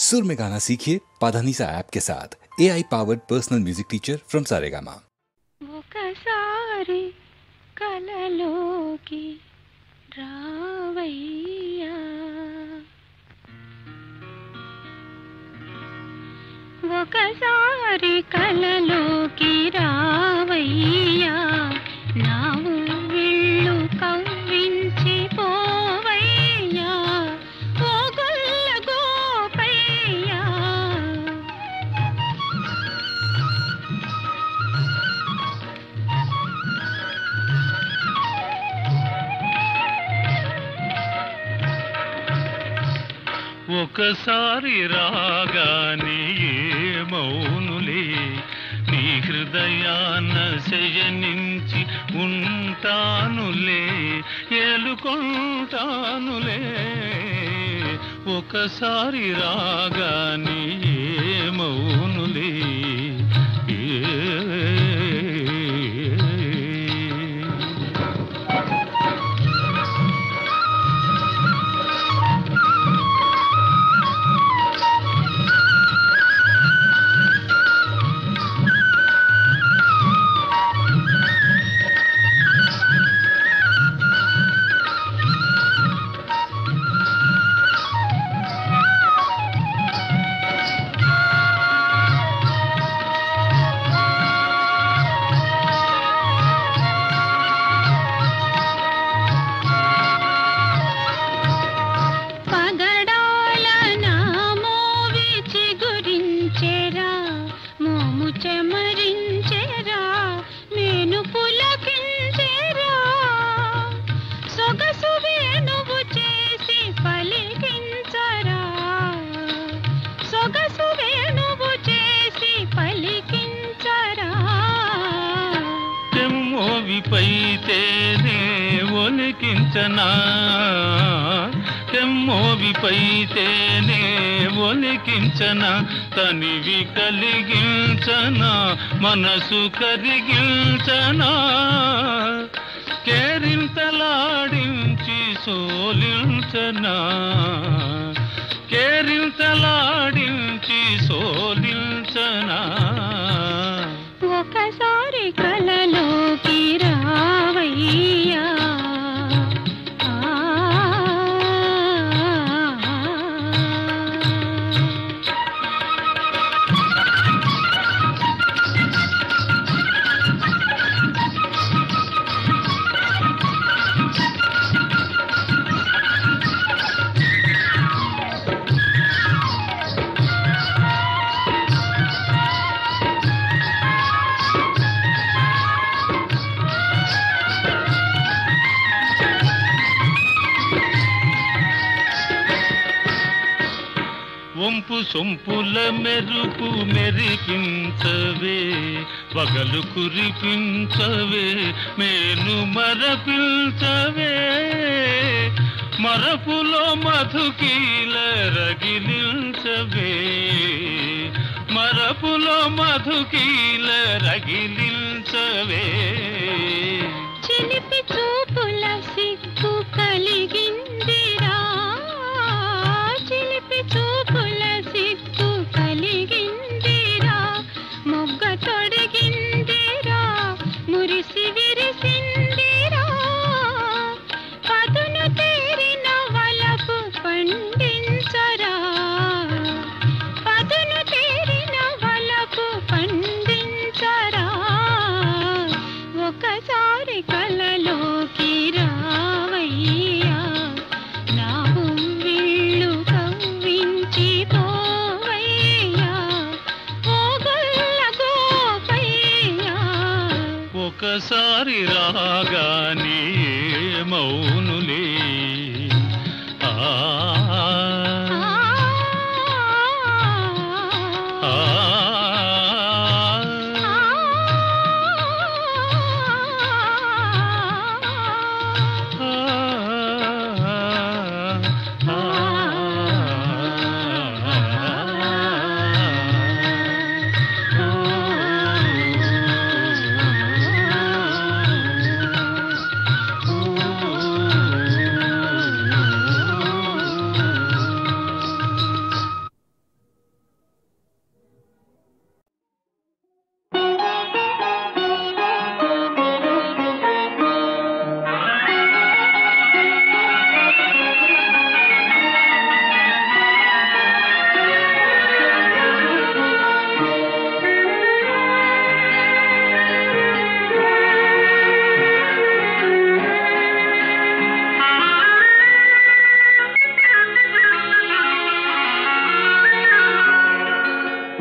सुर में गाना सीखिए पाधानीसा ऐप के साथ। AI powered personal music teacher from Saregama. ఒకసారి కలలోకి రావయ్యా, ఒకసారి కలలోకి రావయ్యా, నా ఊళ్ళు కవ్వించి పోవయ్యా, ఓ గొల్ల గోపయ్యా. ఒకసారి రాగానే ఏమౌనులే, నీ హృదయాన శయనించి ఉంటానులే, ఏలుకుంటానులే. ఒకసారి రాగానే ఏమౌనులే, చెమరించెరా, నేను పులకించెరా, సొగసు వేణువు చేసి పలికించరా, సొగసు వేణువు చేసి పలికించరా. తెమ్మోవిపైతేనే ఒలికించనా, తెమ్మోవిపైతేనే ఒలికించనా, తనివి కలిగించనా, మనసు కరిగించనా, కేరింతలాడించి సోలించనా, కేరింతలాడించి సోలించనా. ఒకసారి కలలోకి రావయ్యా, వంపు సొంపుల మెరుపు మెరిపించవే, పగలు కురిపించవే, మేను మరపించవే, మరపులో మధుకీల రగిలించవే, మరపులో మధుకీల రగిలించవే. చిలిపి చూపుల సిగ్గు కలిగిందిరా, చిలిపి చూపుల సిగ్గు కలిగిందిరా, మొగ్గ తొడిగిందిరా, మురిసి విరిసిందిరా, పదును తేరిన వలపు పండించరా, పదును తేరిన వలపు పండించరా.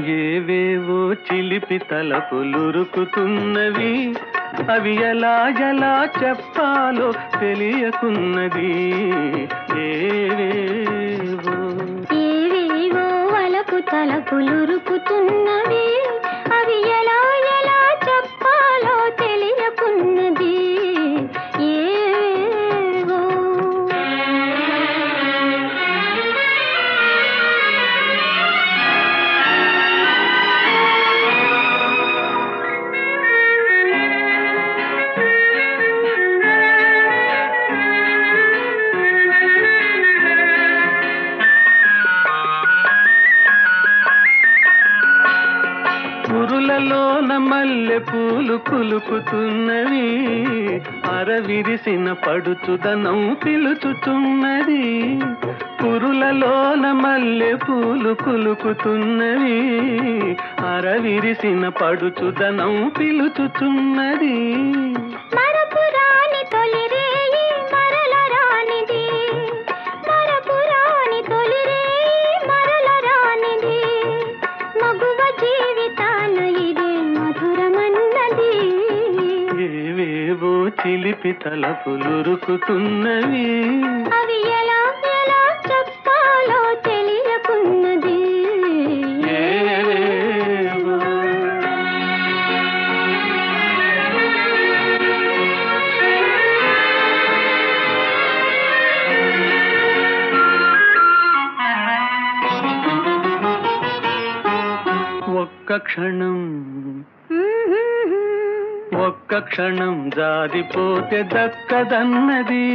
ఏవేవో చిలిపి తలపులురుకుతున్నవి, అవి ఎలా ఎలా చెప్పాలో తెలియకున్నది. ఏవేవో ఏవేవో వలపు తలపులురుకుతున్నవి, అవి ఎలా ఎలా చెప్పాలో తెలియకున్నది. ఏవేవో పురులలోన మల్లె పూలు కులుకుతున్నవి, అరవిరిసిన పడుచుదనం పిలుచుతున్నది. పురులలోన మల్లె పూలు కులుకుతున్నవి, అరవిరిసిన పడుచుదనం పిలుచుతున్నది. మరపురాని తొలి రేయి మరల రానిది, మరపురాని తొలి రేయి మరల రానిది, మగువ జీవితాన ఇదే మధురమన్నది. ఏవేవో చిలిపి తలపులురుకుతున్నవి, అవి ఎలా ఎలా చెప్పాలో తెలియకున్నది. ఏవేవో ఒక్క క్షణం ఒక్క క్షణం జారిపోతే దక్కదన్నది,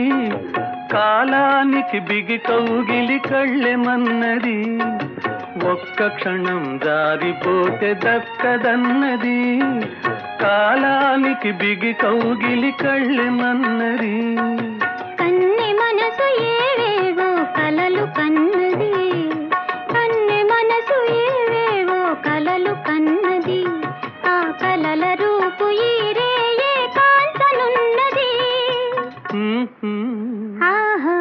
కాలానికి బిగి కౌగిలి కళ్ళెమన్నది. ఒక్క క్షణం జారిపోతే దక్కదన్నది, కాలానికి బిగి కౌగిలి కళ్ళెమన్నది. కన్నె మనసు ఏవేవో కలలు కన్నది, కన్నె మనసు ఏవేవో కలలు కన్నది, ఆ కలల రూపు ఈ రేయే కాంచనున్నది. ఆహా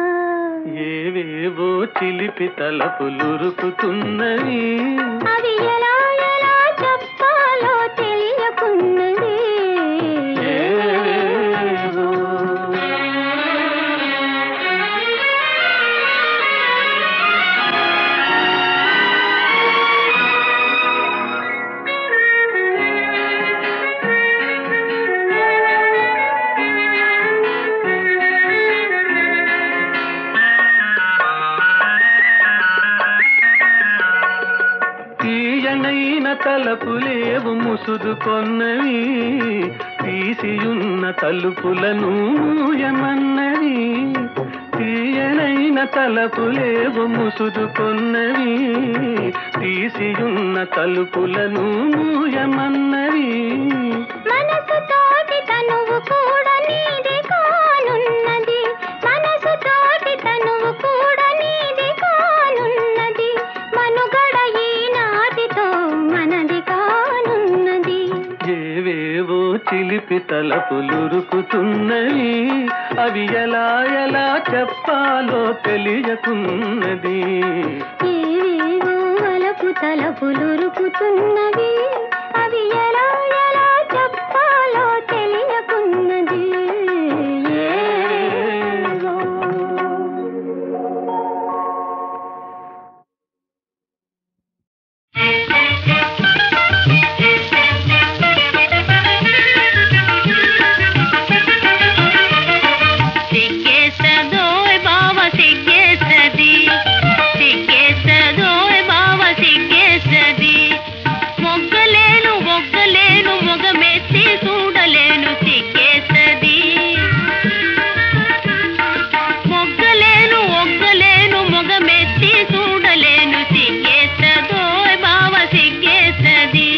ఏవేవో చిలిపి తలపులురుకుతున్నవి, అవి ఎలా ఎలా చెప్పాలో తెలియకున్నది. ఏవేవో తీయనైన తలపులేవు ముసుదుకొన్నవి, తీసియున్న తలుపులను మూయమన్నవి. తీయనైన తలపులేవు ముసుదుకొన్నవి, తీసియున్న తలుపులను మూయమన్నవి. మనసు తోటి తనువు కూడా నీది కానున్నది, మనసు తోటి తనువు కూడా నీది కానున్నది, మనుగడ ఈనాటితో మనది కానున్నది. ఏవేవో చిలిపి తలపులురుకుతున్నవి, అవి ఎలా ఎలా చెప్పాలో తెలియకున్నది. ఏవేవో వలపు తలపులురుకుతున్నవి, అవి ఎలా ఎలా చెప్పాలో తెలియకున్నది. ఏవేవో సిగ్గేస్తదోయ్ బావ సిగ్గేస్తది, సిగ్గేస్తదోయ్ బావ సిగ్గేస్తది, మొగ్గలేను మొగ్గలేను మొగమెత్తి చూడలేను సిగ్గేస్తది, మొగ్గలేను ఒగ్గలేను మొగమెత్తి చూడలేను సిగ్గేస్తదోయ్ బావ సిగ్గేస్తది.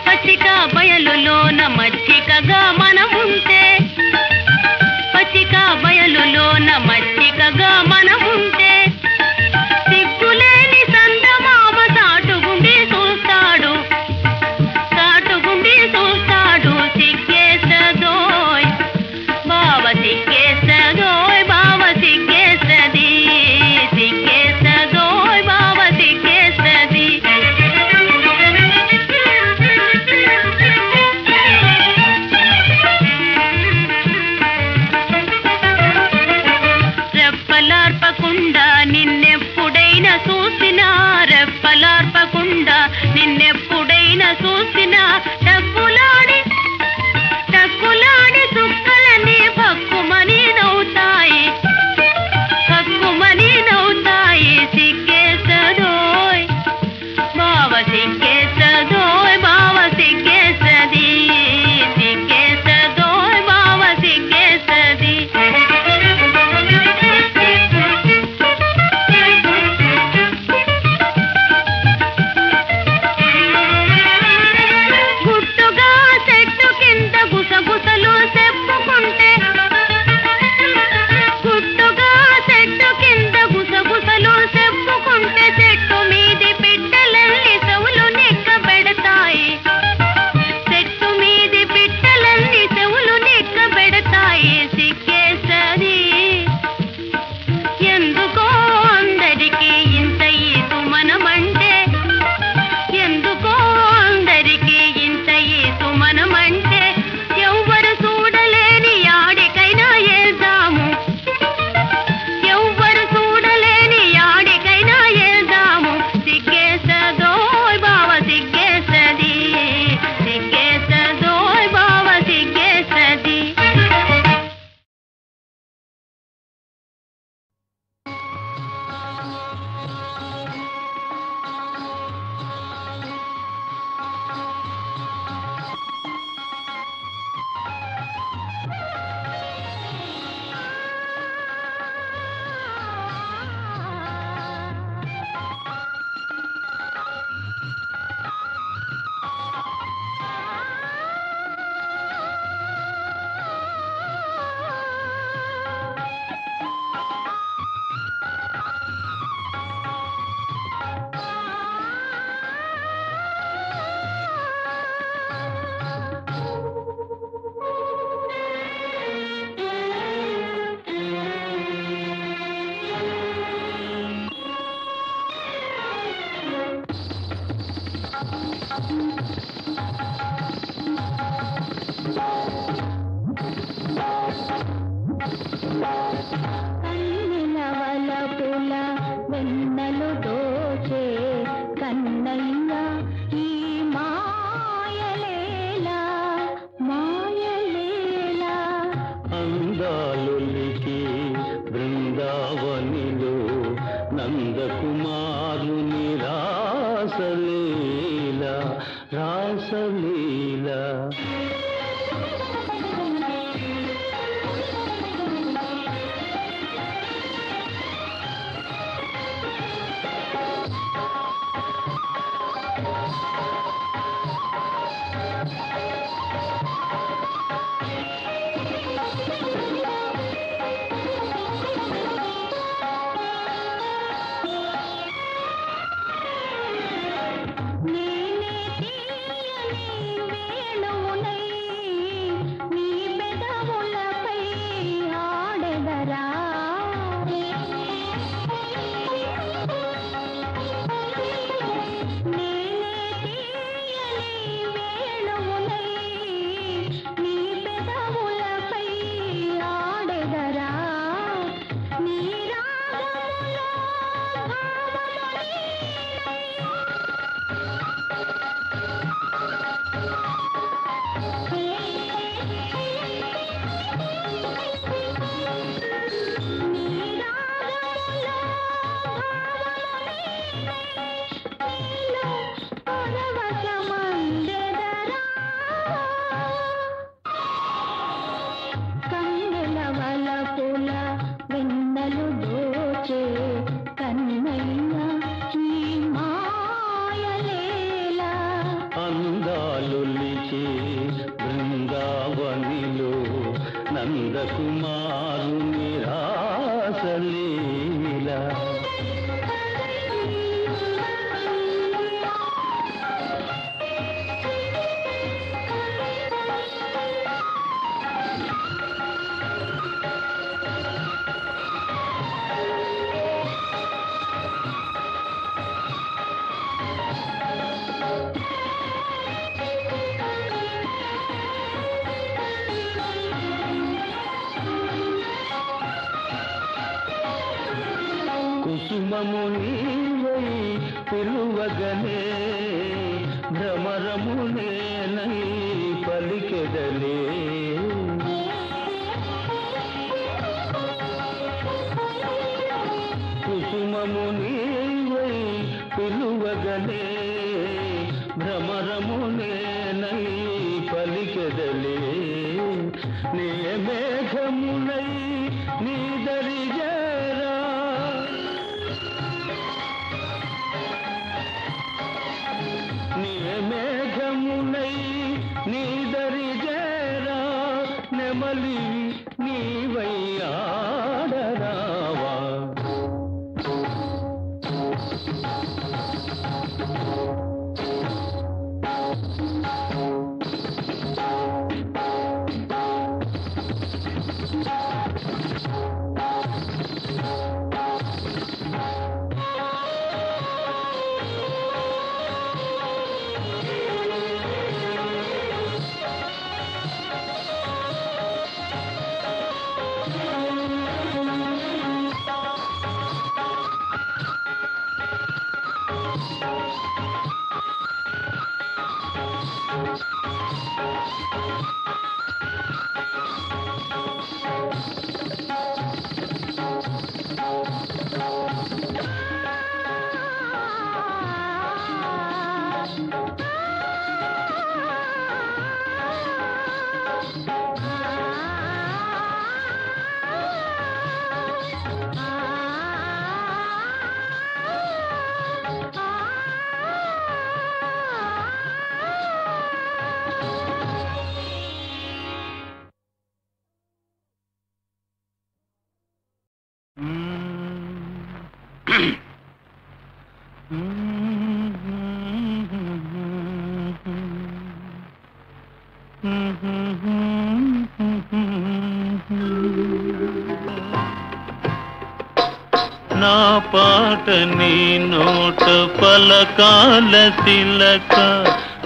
పచ్చిక బయలులోన మచ్చికగా మనముంటే, పచ్చిక బయలులోన మచ్చికగా మనముంటే, సిగ్గులేని సందమామ సాటుగుండి చూస్తాడు, సాటుగుండి చూస్తాడు సిగ్గేస్తదోయ్ బావ సిగ్గేస్తది. కుసుమము నీవై పిలువగనే భ్రమరము నేనై పలికెదలే కుసుమము నీవై పిలువగనే భ్రమరము నేనై పలికెదలే నే మేఘమునై నీ దరిజేరా నీ మేఘమునై నీ దరిజేరా నెమలి నీవై ఆడరావా నా పాట నీ నోట పలకాల తిలక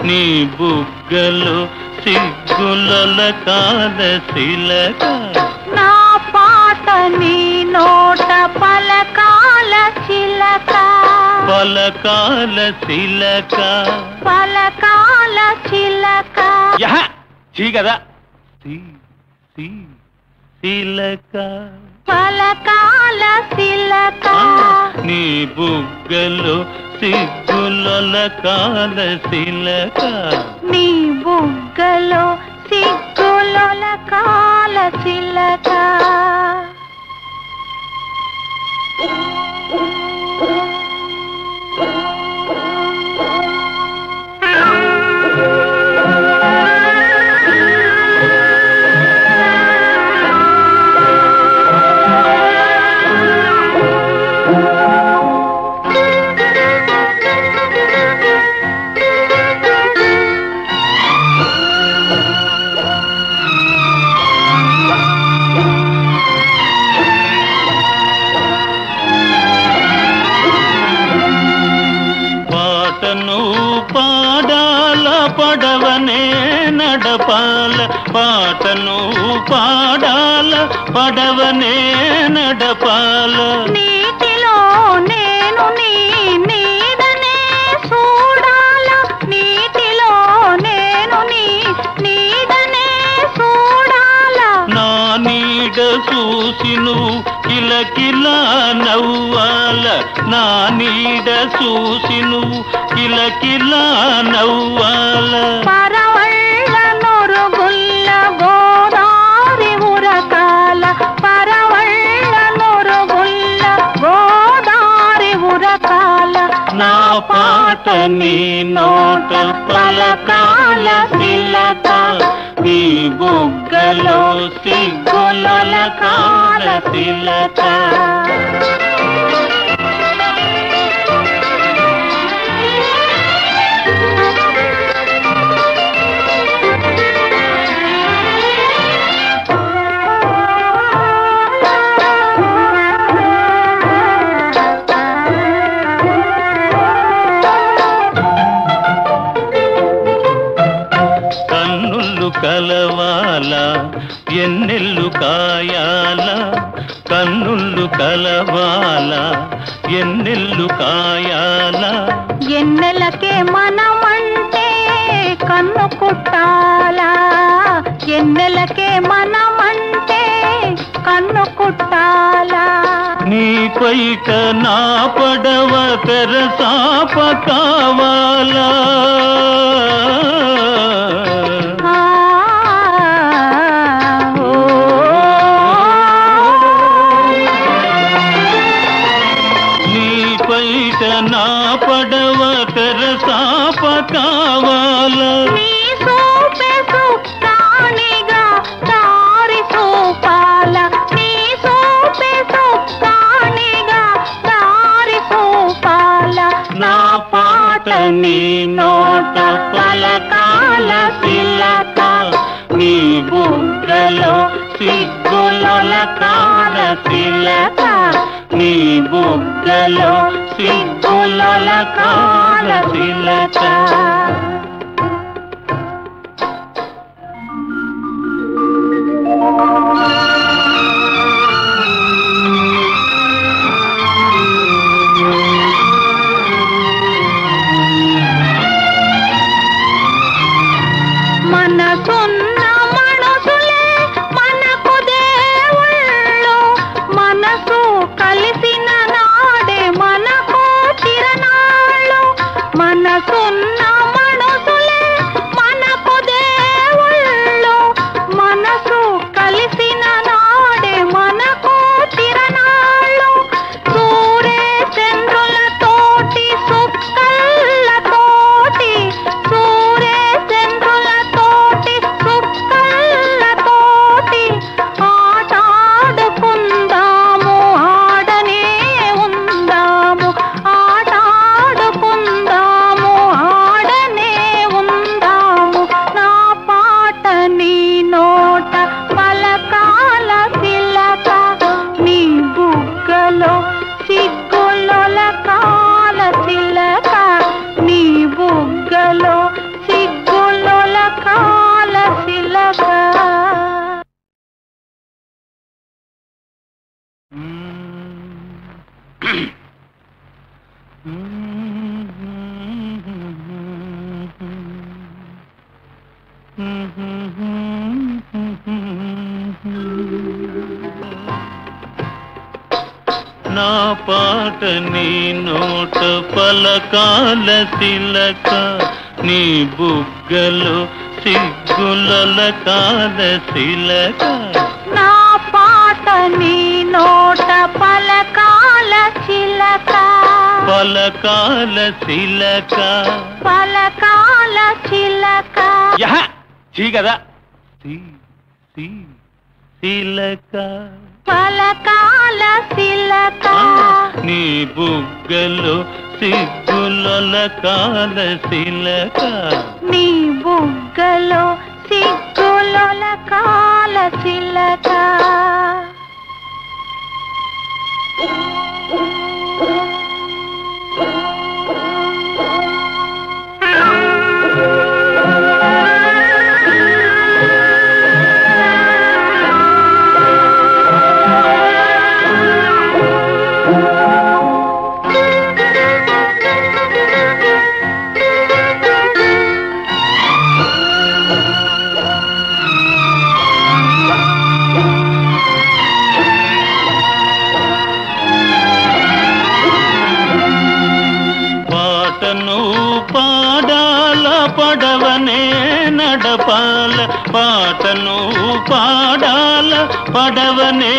నీ బుగ్గలు సిగ్గుల కాల శిలక నా పాట నీ నోట పలకాల చిలక పలకాల శిలక పలకాల చిలక చీ కదా శిలక పలకాల చిలక నీ బుగ్గలు సిగ్గుల కాల శిలక నీ బుగ్గలో సిగ్గుల కాల చిలక పాడాల పడవనే నడపాల పాటను పాడాల పడవనే నడపాల నీటిలో నేను నీ నీడనే చూడాల నీటిలో నేను నీ నీడనే చూడాల నా నీడ చూసి నువ్వు కిలకిల నవ్వాల నా నీడ చూసి నువ్వు కిలకిల నవ్వాల పరవళ్ళ నొరుగుల్ల గోదారి ఉరకాల పరవళ్ళ నొరుగుల్ల గోదారి ఉరకాల నా పాట నీ నోట పలకాల శిలక నీ బుగ్గలో సిగ్గుల కాల శిలక కలవాల ఎన్నెల్లు కాయాల కన్నుళ్ళు కలవాల ఎన్నెల్లు కాయాల ఎన్నెలకే మనమంటే కన్ను కుట్టాలా ఎన్నెలకే మనమంటే కన్ను కుట్టాలా నీ పైట నా పడవ తెరసాప కావాలా నా పడవ తెరసాప కావాల నీ సోపే సుప్తానిగా దారి సోపాల నీ సోపే సుప్తానిగా దారి సోపాల నా పాట నీ నోట పలకాల శిలక నీ బుగ్గలో సిగ్గుల కాల శిలక నీ బుగ్గలో సిగ్గుల కాల శిలక మనసున్న మనసులే మనకు దేవుళ్ళు మనసు కలిసిన నాడే మనకు తిరణాళ్ళు మనసున్న మనసులే నా పాట నీ నోట పలకాల తిలక నీ బుగ్గలో సిగ్గులొలకాల శిలక నా పాట నీ నోట పలకాల చిలక పలకాల శిలక పలకాల చిలక చీ కదా శిలక పలకాల శిలక నీ బుగ్గలో సిగ్గులొలకాల శిలక నీ బుగ్గలో సిగ్గులొలకాల చిలక పడవనే నడపాల పాటను పాడాల పడవనే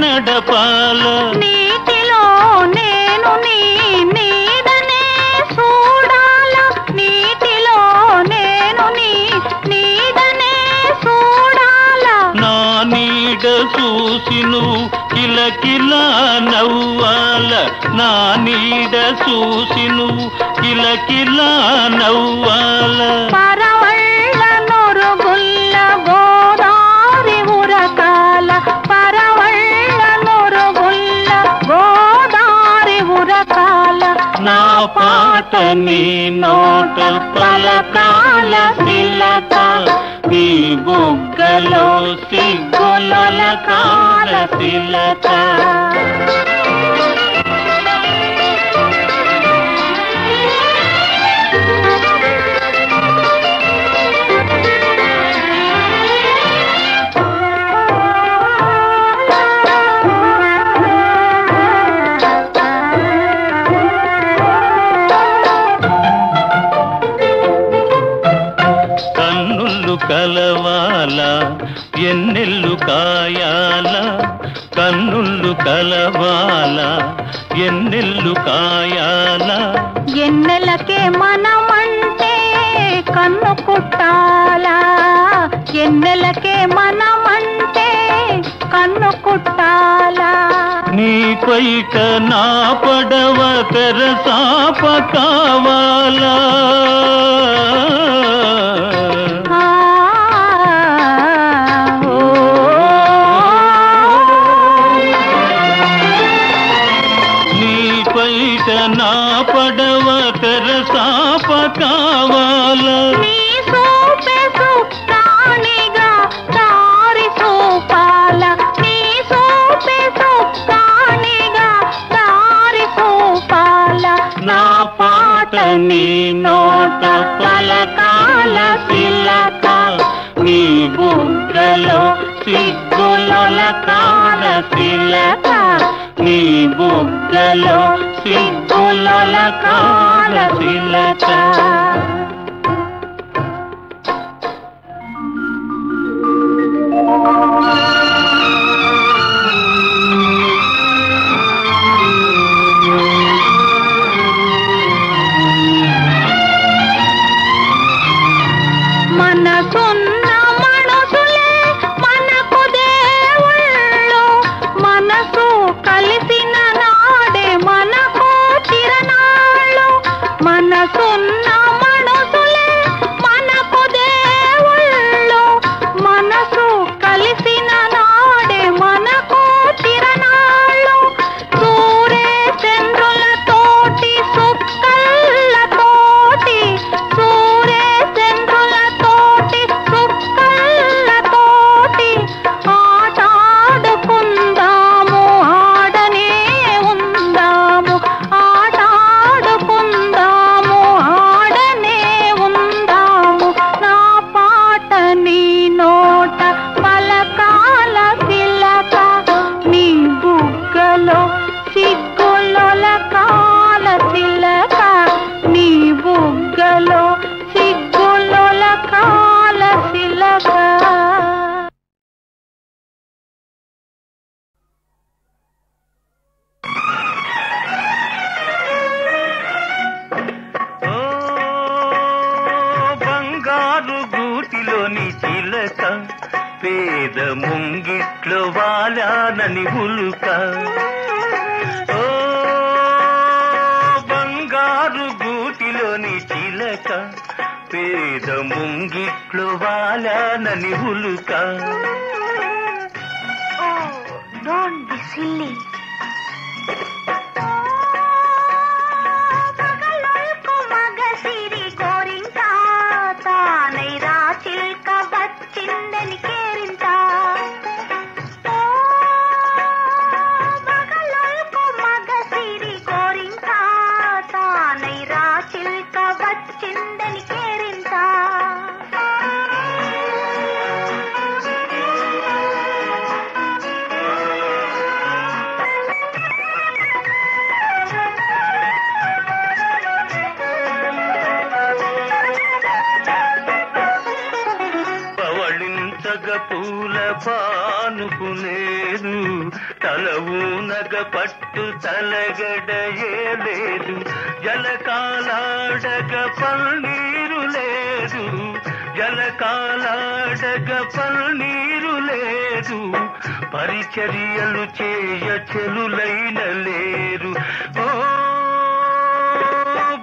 నడపాల నీటిలో నేను నీ నీడనే చూడాల నీటిలో నేను నీ నీడనే చూడాల నా నీడ చూసి నువ్వు కిలకిల నవ్వాల నా నీడ చూసి నువ్వు కిలకిల నవ్వాల పరవళ్ళ నొరుగుల్ల గోదారి ఉరకాల పరవళ్ళ నొరుగుల్ల గోదారి ఉరకాల నా పాట నీ నోట పలకాల శిలక నీ బుగ్గలో సిగ్గులొలకాల శిలక కలవాల ఎన్నెల్లు కాయాల కన్నుళ్ళు కలవాల ఎన్నెల్లు కాయాల ఎన్నెలకే మనమంటే కన్ను కుట్టాలా ఎన్నెలకే మనమంటే కన్ను కుట్టాలా నీ పైట నా పడవ తెరసాప కావాలా నా పడవ తెరసాప కావాల నీ సోపే సుప్తానిగా దారి సోపాల నీ సోపే సుప్తానిగా దారి సోపాల నా పాట నీ నోట పలకాల శిలక నీ బుగ్గలో సిగ్గులొలకాల శిలక నీ బుగ్గలో సిగ్గులొలకాల శిలక మనసున్న మనసులే మనకు దేవుళ్ళు మనసు కలిసిన నాడే మనకు తిరణాళ్ళు మనసున్న మనసు ముంగిట్లో వాలానని ఉలుక ఓ బంగారు గూటిలోని చిలక పేద ముంగిట్లో వాలానని ఉలుక Don't be silly. పగలొల్కు మగసిరి గోరింట తానై రాచిల్క వచ్చిందని కేరింట పగలొల్కు మగసిరి గోరింట తానై రాచిల్క వచ్చిందని కేరింట పూల పానుకునేదు తలవునగ పట్టు తలగడయే లేదు జలకాలాడగ పల్నీరు లేదు జలకాలాడగ పల్నీరు లేదు పరిచర్యలు చేయ చెలులైన లేరు ఓ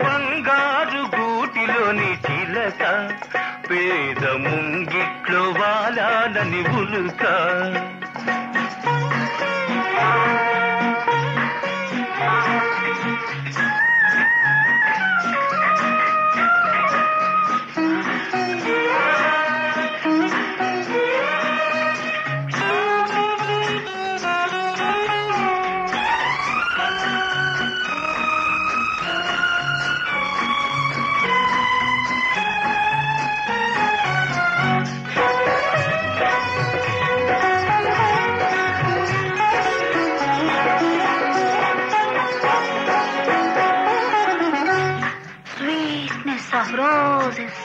బంగారు గూటిలోని చిలక పేద ముంగిట్లో వాలానని ఉలుక of roses,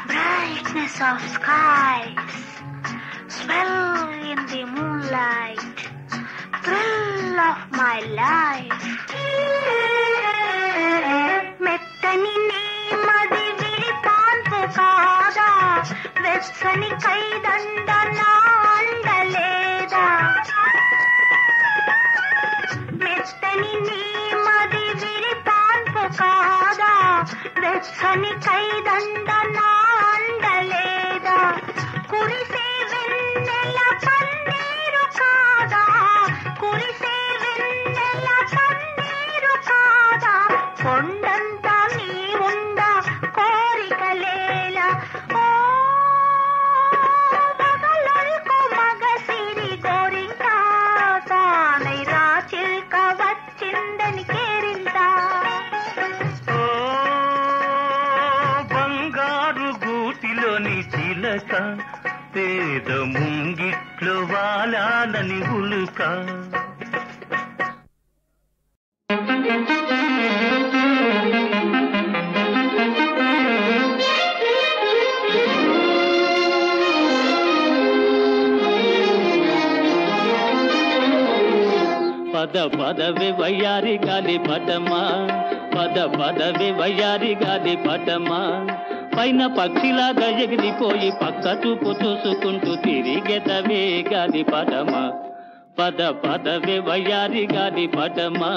brightness of skies, swell in the moonlight, thrill of my life. మెత్తని నీమది విరిపాన్పు కాదా, వెచ్చని కైదండ నా అండలేదా. మెత్తని నీమది విరిపాన్పు కాదా, వెచ్చని కైదండ నా అండలేదా. కురిసే వెన్నెల పన్నీరు కాదా, కురిసే వెన్నెల పన్నీరు కాదా. కొండంతా నీ ఉండ కోరికలేలా. ఓ మగలొల్కు మగసిరి గోరింట తానై రాచిల్క వచ్చిందని కేరింట. గూటిలోని చిలక పేద ముంగిట్లో వాలానని ఉలుక. పద పదవి వయ్యారి గాలి పటమా, పద పదవి వయ్యారి గాలి పటమా. పైన పక్షిలాగా ఎగిరిపోయి పక్క చూపు చూసుకుంటూ తిరిగెదవే గాలి పటమా. పద పదవి వయ్యారి గాలి పటమా.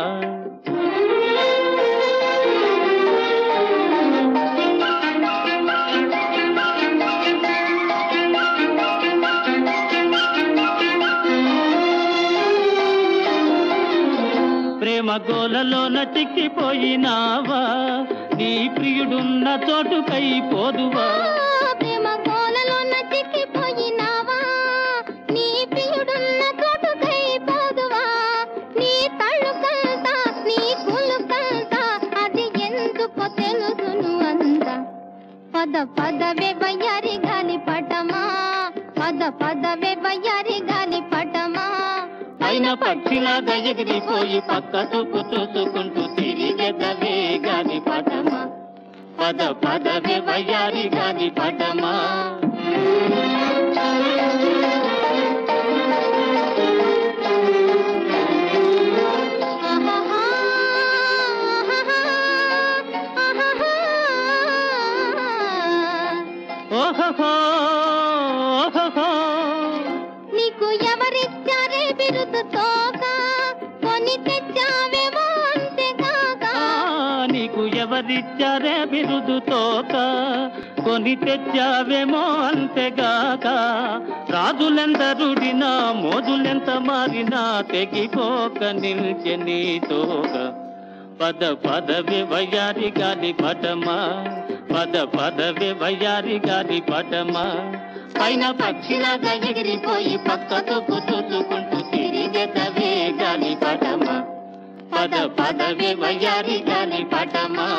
ప్రేమ గోలలోన చిక్కిపోయినావా, నీ ప్రియుడున్న చోటుకై పోదువా. ప్రేమ గోలలోన చిక్కిపోయినావా, నీ ప్రియుడున్న చోటుకై పోదువా. నీ తళుకంతా నీ కులుకంతా అది ఎందుకో తెలుసును అంత. పద పదవే వయ్యారి గాలి పటమా, పద పదవే వయ్యారి గాలి పటమా. పైన పక్షిలాగా ఎగిరిపోయి పక్క చూపు చూసుకుంటూ తిరిగెదవే గాలి పటమా. పద పదవే వయ్యారి గాలి పటమా. ఓహో ఓహో ఎవరిచ్చారే బిరుదు తోక కొని తెచ్చావేమో అంతేగాక. నీకు ఎవరిచ్చారే బిరుదు తోక కొని తెచ్చావేమో అంతేగాక. రాజులెందరుడినా మోజులెంత మారినా తెగిపోక నిల్చె నీ తోక. పద పదవే వయ్యారి గాలి పటమా, పద పదవే వయ్యారి గాలి పటమా. పైన పక్షిలాగా ఎగిరిపోయి పక్కకు చూసుకుంటూ తిరిగెదవే గాలి పటమా. పద పదవే వయ్యారి గాలి పటమా.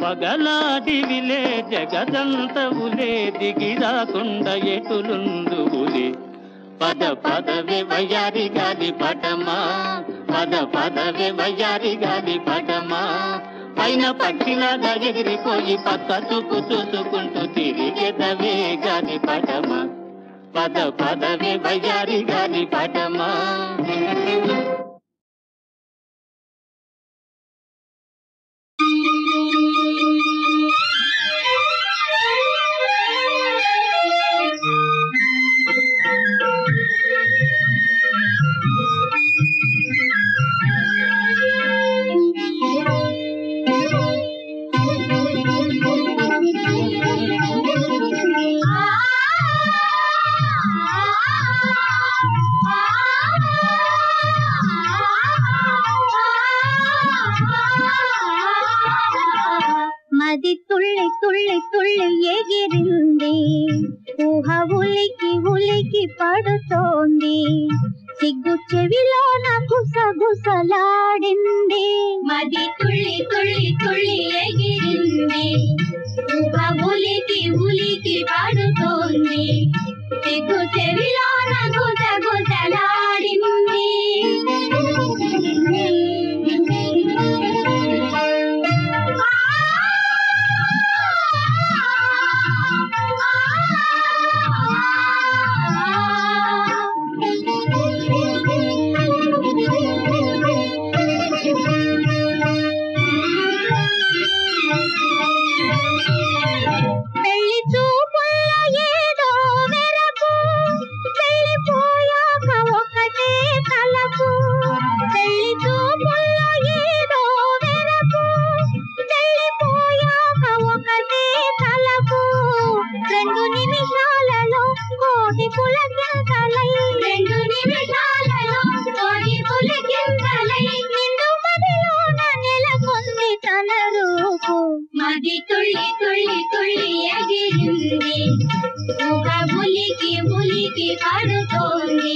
పగలాడివిలే జగదంతవులే దిగిరాకుండా ఎటులుందువులే. పద పదవే వయ్యారి గాలి పటమా, పద పదవే వయ్యారి గాలి పటమా. పైన పక్షిలాగా ఎగిరిపోయి పక్క చూపు చూసుకుంటూ తిరిగెదవే గాలి పటమా. పద పదవే వయ్యారి గాలి పటమా. మది తుళ్ళి తుళ్ళి తుళ్ళి ఎగిరింది, ఊహ ఉలికి ఉలికి పడుతోంది, సిగ్గు చెవిలోన గుసగుసలాడింది. మది తుళ్ళి తుళ్ళి తుళ్ళి ఎగిరింది, ఊహ ఉలికి ఉలికి పడుతోంది, సిగ్గు చెవిలోన గుసగుసలాడింది. పెళ్లి చూపుల్లో ఏదో వెరపు, పెళ్లిపోయాక ఒకటే తలపు. పెళ్లి చూపుల్లో ఏదో వెరపు, పెళ్లిపోయాక ఒకటే తలపు. 2 నిమిషాలలో కోటి పులకింతలై, 2 నిమిషాలలో కోటి పులకింతలై, నిండు మదిలోన నెలకొంది తన రూపు. మది తుళ్ళి తుళ్ళి తుళ్ళి ఎగిరింది, ఊహ ఉలికి ఉలికి పడుతోంది,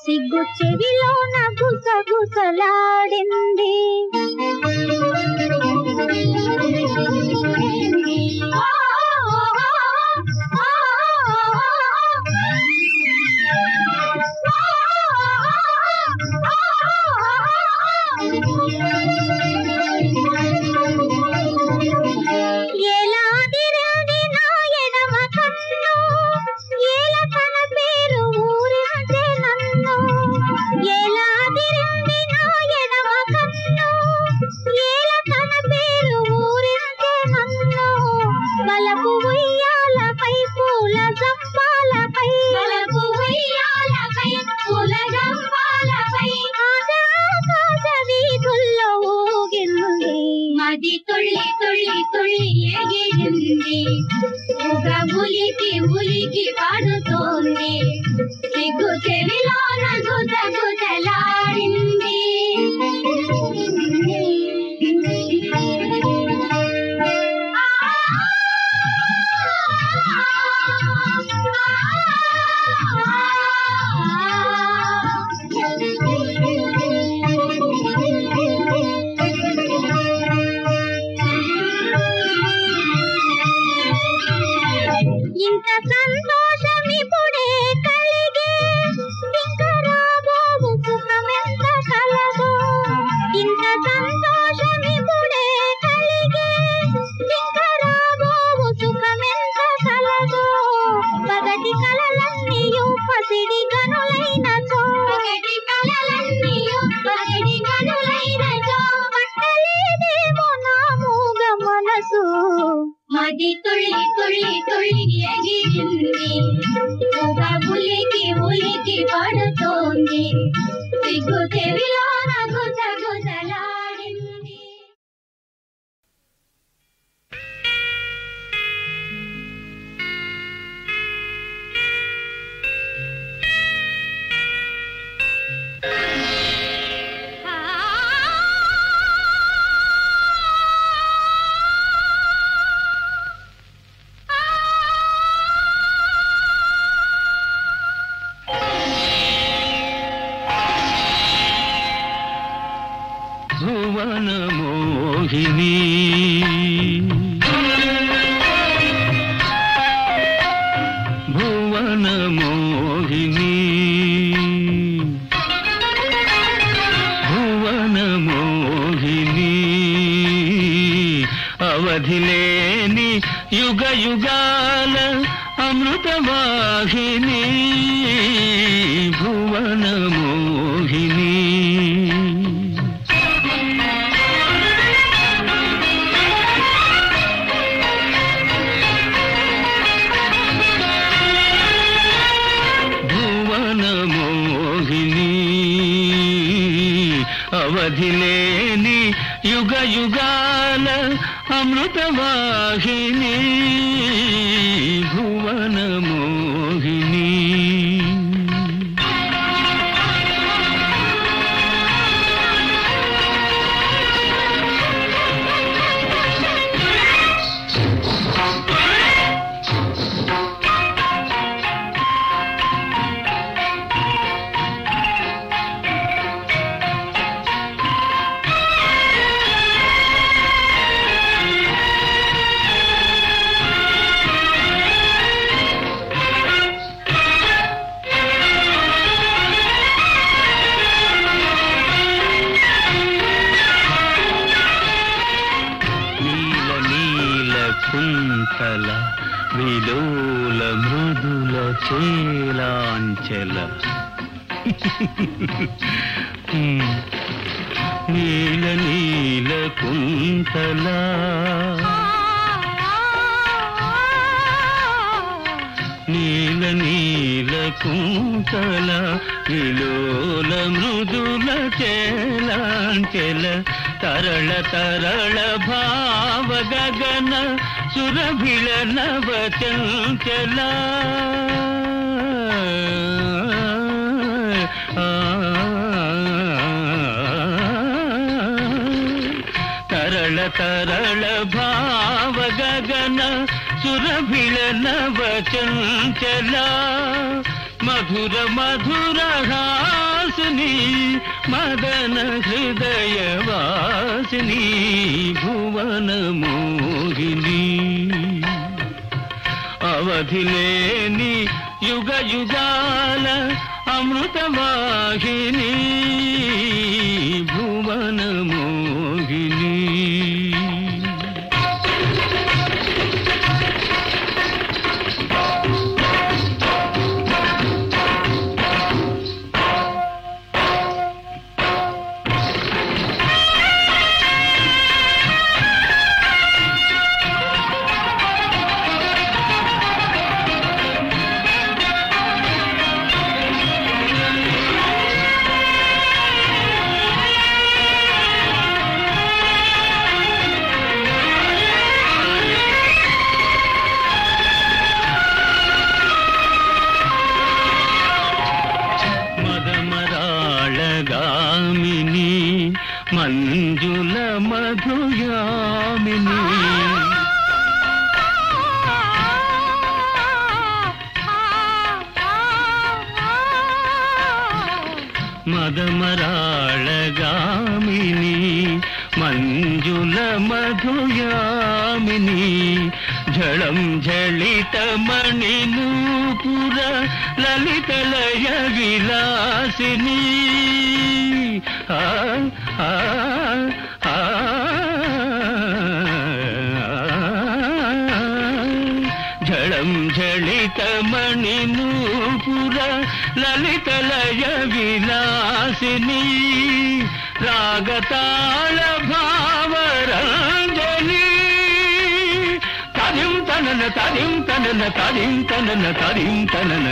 సిగ్గు చెవిలోన గుసగుసలాడింది. ఏలాదిరింది నా ఎడమ కన్ను, ఏల తన పేరు ఊరించే నన్ను. ఏలాదిరింది నా ఎడమ కన్ను, ఏల తన పేరు ఊరించే నన్ను. వలపు ఉయ్యాలపై పూల జంపాలపై, వలపు ఉయ్యాలపై పూల జంపాలపై, ఆకాశ వీధుల్లో ఊగింది. మది తుళ్ళి తుళ్ళి తుళ్ళి ఎగిరింది, ఊహ ఉలికి ఉలికి పడుతోంది, సిగ్గు చెవిలోన గుసగుసలాడింది. ఇంత సంతోషమిప్పుడే మది తుళ్ళి తుళ్ళి తుళ్ళి ఎగిరింది ఉలికి ఉలికి పడుతోంది సిగ్గు చెవిలోన గుసగుసలాడింది. భువన మోహిని భువన మోహిని భువన మోహిని అవధిలేని యుగ యుగాల అమృతవాహిని భువన మోహిని అవధిలేని యుగ యుగాల అమృతవాహిని భువన మోహిని కుంతల విలోల మృదుల చేలాంచల నీల నీల కుంతల నీల నీల కుంతల విలోల మృదుల చేలాంచల తరళ తరళ భావ గగన సురభిళ నవ చంచల తరళ తరళ భావ గగన సురభిళ నవ చంచల మధుర మధుర హాసిని మదన హృదయ వాసిని భువన మోహిని అవధిలేని యుగ యుగాల అమృతవాహిని భువన మోహిని మంజుల మధుయామిని మదమరాళగామిని మంజుల మధుయామిని ఝళం ఝళిత మణి నూపుర లలిత లయ విలాసిని ఝళం ఝళిత మణి నూపుర లలిత లయ విలాసిని రాగతాళ భావరంజని తదిం తనన తదిం తనన తదిం తనన తదిం తనన.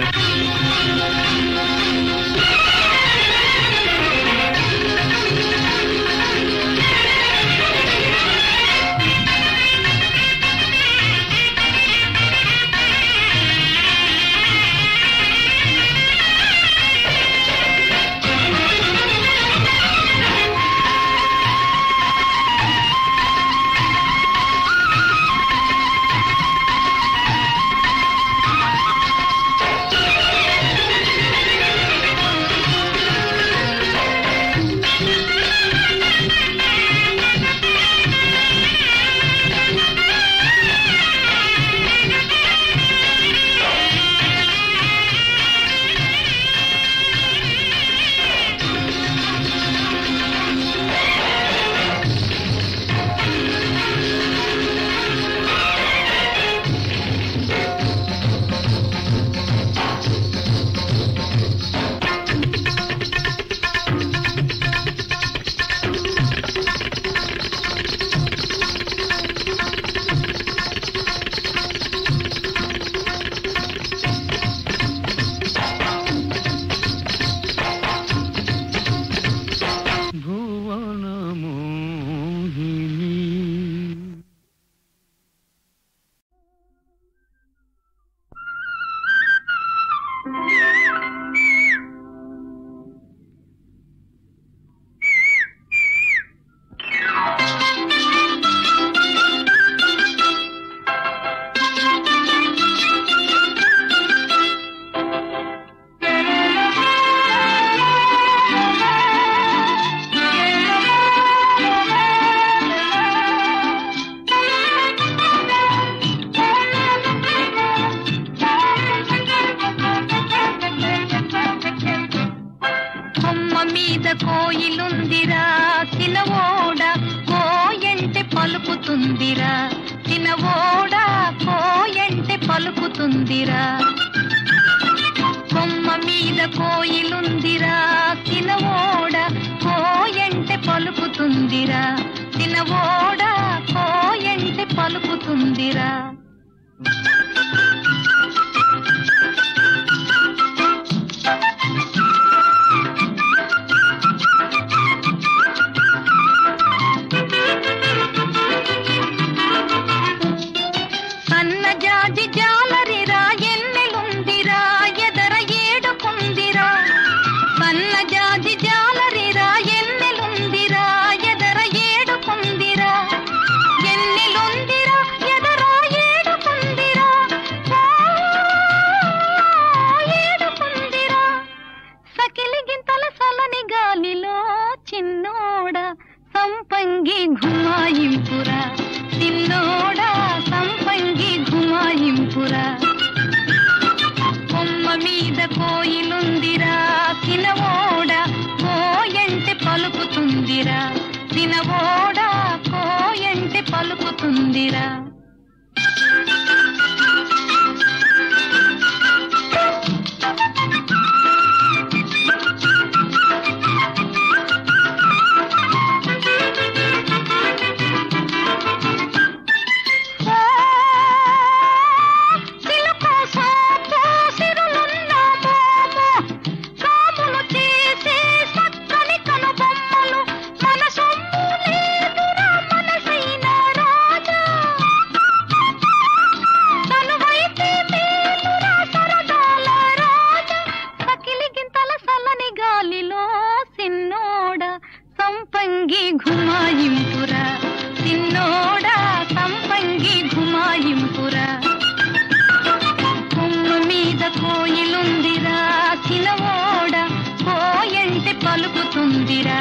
పలుకుతుందిరా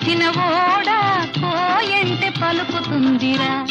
చిన్నవోడా కోయంటే పలుకుతుందిరా.